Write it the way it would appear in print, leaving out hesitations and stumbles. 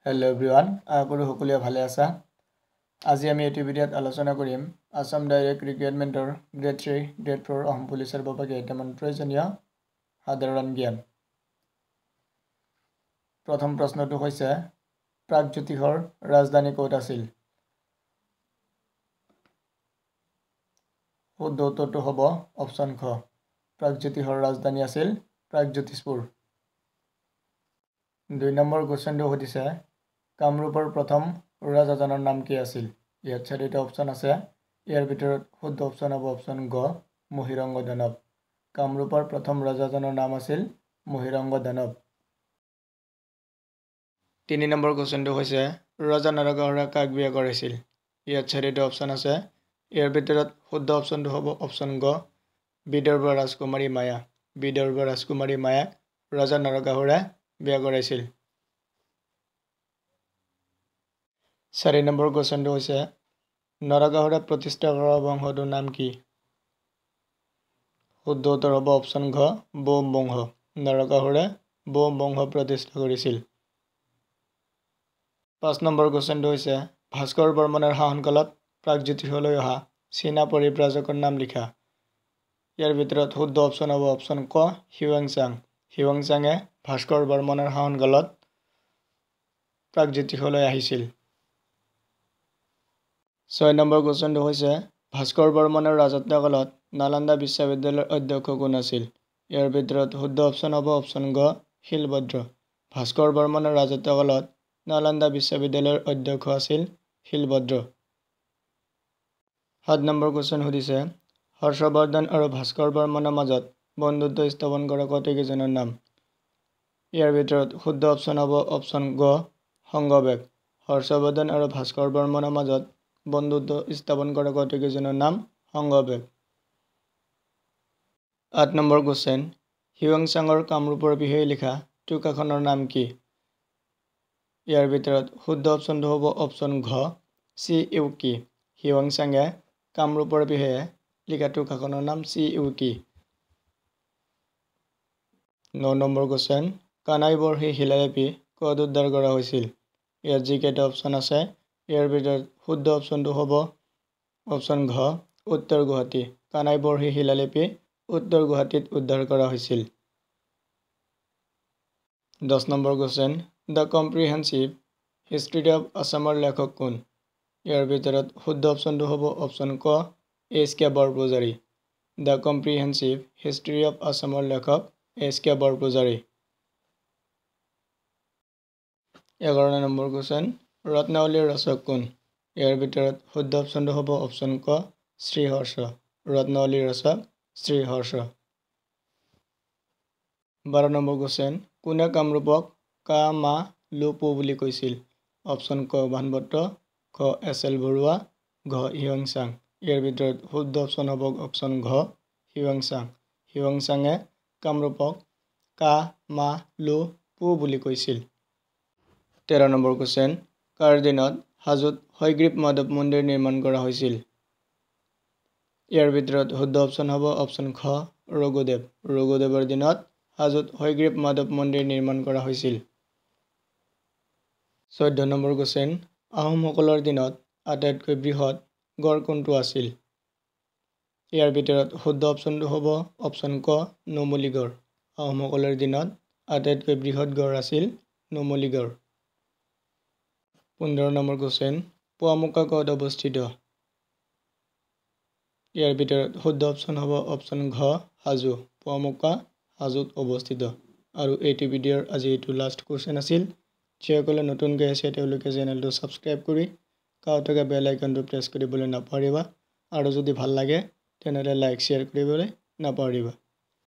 Hello everyone, আশা সকলোৱে ভালে আছা। আজি আমি এই ভিডিঅ'ত আলোচনা কৰিম আসাম ডাইৰেক্ট ৰিক্ৰুইটমেণ্টৰ গ্ৰেড 3 গ্ৰেড 4 অসম পুলিচৰ বাবে কেইটামান প্ৰয়োজনীয় সাধাৰণ জ্ঞান। প্ৰথম প্ৰশ্নটো হৈছে প্ৰাগজ্যোতিষৰ ৰাজধানী ক'ত আছিল? শুদ্ধ উত্তৰটো হ'ব অপচন খ, প্ৰাগজ্যোতিষৰ ৰাজধানী আছিল প্ৰাগজ্যোতিষপুৰ। 2 নম্বৰ কোৱেশ্চনটো সুধিছে কামৰূপৰ প্ৰথম ৰজাজনৰ নাম কি আছিল? ইয়াত 4টা অপচন আছে। ইয়াৰ ভিতৰত শুদ্ধ অপচন হ'ব অপচন গ, মহিৰংগ দানৱ। কামৰূপৰ প্ৰথম ৰজাজনৰ নাম আছিল মহিৰংগ দানৱ। 3 নম্বৰ কোৱেশ্চনটো হৈছে ৰজা নৰকাসুৰে কাক বিয়া কৰাইছিল? ইয়াত 4টা অপচন আছে। ইয়াৰ ভিতৰত শুদ্ধ অপচনটো হ'ব অপচন গ, বিদৰ্ভ ৰাজকুমাৰী মায়া। বিদৰ্ভ ৰাজকুমাৰী মায়াক ৰজা নৰকাসুৰে বিয়া কৰাইছিল। 4 নম্বৰ কোৱেশ্চনটো হৈছে নৰকাসুৰে প্ৰতিষ্ঠা কৰা বংশটোৰ নাম কি? শুদ্ধ উত্তৰ হ'ব অপচন ঘ, বোম বংশ। নৰকাসুৰে বোম বংশ প্ৰতিষ্ঠা কৰিছিল। 5 নম্বৰ কোৱেশ্চনটো হৈছে ভাস্কৰ বৰ্মনৰ শাসনকালত প্ৰাগজ্যোতিষলৈ অহা চীনা পৰিব্ৰাজকৰ নাম লিখা। ইয়াৰ ভিতৰত শুদ্ধ অপচন হ'ব অপচন ক, হিউৱেনচাং। হিউৱেনচাঙে ভাস্কৰ বৰ্মনৰ শাসনকালত প্ৰাগজ্যোতিষলৈ আহিছিল। 6 নম্বৰ কোৱেশ্চনটো হৈছে ভাস্কৰ বৰ্মনৰ ৰাজত্বকালত নালন্দা বিশ্ববিদ্যালয়ৰ অধ্যক্ষ কোন আছিল? ইয়াৰ ভিতৰত শুদ্ধ অপচন হ'ব অপচন গ, শিলভদ্ৰ। ভাস্কৰ বৰ্মনৰ ৰাজত্বকালত নালন্দা বিশ্ববিদ্যালয়ৰ অধ্যক্ষ আছিল শিলভদ্ৰ। 7 নম্বৰ কোৱেশ্চন সুধিছে হৰ্ষবৰ্ধন আৰু ভাস্কৰ বৰ্মনৰ মাজত বন্ধুত্ব স্থাপন কৰা কটকীজনৰ নাম? ইয়াৰ ভিতৰত শুদ্ধ অপচন হ'ব অপচন গ, সংগবেগ। হৰ্ষবৰ্ধন আৰু ভাস্কৰ বৰ্মনৰ মাজত বন্ধুত্ব স্থাপন কৰা কটকীজনৰ নাম সংগবেগ। 8 নম্বৰ কোৱেশ্চন হিউৱেনচাঙৰ কামৰূপৰ বিষয়ে লিখা টোকাখনৰ নাম কি? ইয়াৰ ভিতৰত শুদ্ধ অপচনটো হ'ব অপচন ঘ, চি ইউকি। হিউৱেনচাঙে কামৰূপৰ বিষয়ে লিখা টোকাখনৰ নাম চি ইউকি। 9 নম্বৰ কোৱেশ্চন কানাই বৰহী শিলালিপি ক'ত উদ্ধাৰ কৰা হৈছিল? ইয়াত যিকেইটা অপচন আছে ইয়াৰ ভিতৰত শুদ্ধ অপচনটো হ'ব অপচন ঘ, উত্তৰ গুৱাহাটী। কানাই বৰহী শিলালিপি উত্তৰ গুৱাহাটীত উদ্ধাৰ কৰা হৈছিল। 10 নম্বৰ question the comprehensive history of আছামৰ লেখক কোন? ইয়াৰ ভিতৰত শুদ্ধ অপচনটো হ'ব অপচন ক, H K Barpujari. The comprehensive history of আছামৰ লেখক এইচ কে বৰপূজাৰী। 11 নম্বৰ কোৱেশ্চন ৰত্নাৱলীৰ ৰচক কোন? ইয়াৰ ভিতৰত শুদ্ধ অপচনটো হ'ব অপচন ক, শ্ৰীহৰ্ষ। ৰত্নাৱলীৰ ৰচক শ্ৰীহৰ্ষ। 12 নম্বৰ কোৱেশ্চন কোনে কামৰূপক কা মা লু পু বুলি কৈছিল? অপচন ক বাণভট্ট, খ এছ এল বৰুৱা, ঘ হিউৱেনচাং। ইয়াৰ ভিতৰত শুদ্ধ অপচন হ'ব অপচন ঘ, হিউৱেনচাং। হিউৱেনচাঙে কামৰূপক কা মা লু পু বুলি কৈছিল। 13 নম্বৰ কোৱেশ্চন কাৰ দিনত হাজোত হয়গ্ৰীৱ মাধৱ মন্দিৰ নিৰ্মাণ কৰা হৈছিল? ইয়াৰ ভিতৰত শুদ্ধ অপচন হ'ব অপচন খ, ৰঘুদেৱ। ৰঘুদেৱৰ দিনত হাজোত হয়গ্ৰীৱ মাধৱ মন্দিৰ নিৰ্মাণ কৰা হৈছিল। 14 নম্বৰ কোৱেশ্চন আহোমসকলৰ দিনত আটাইতকৈ বৃহৎ গড় কোনটো আছিল? ইয়াৰ ভিতৰত শুদ্ধ অপচনটো হ'ব অপচন ক, নুমলীগড়। আহোমসকলৰ দিনত আটাইতকৈ বৃহৎ গড় আছিল নুমলীগড়। 15 নম্বৰ কোৱেশ্চন পুৱামক্কা ক'ত অৱস্থিত? ইয়াৰ ভিতৰত শুদ্ধ অপচন হ'ব অপচন ঘ, হাজো। পুৱামক্কা হাজোত অৱস্থিত। আৰু এইটো ভিডিঅ'ৰ আজি এইটো লাষ্ট কুৱেশ্চন আছিল। যিসকলে নতুনকৈ আছে তেওঁলোকে চেনেলটো ছাবস্ক্ৰাইব কৰি কাষত থকা বেল আইকনটো প্ৰেছ কৰিবলৈ নাপাহৰিবা। আৰু যদি ভাল লাগে তেনেহ'লে লাইক শ্বেয়াৰ কৰিবলৈ নাপাহৰিবা।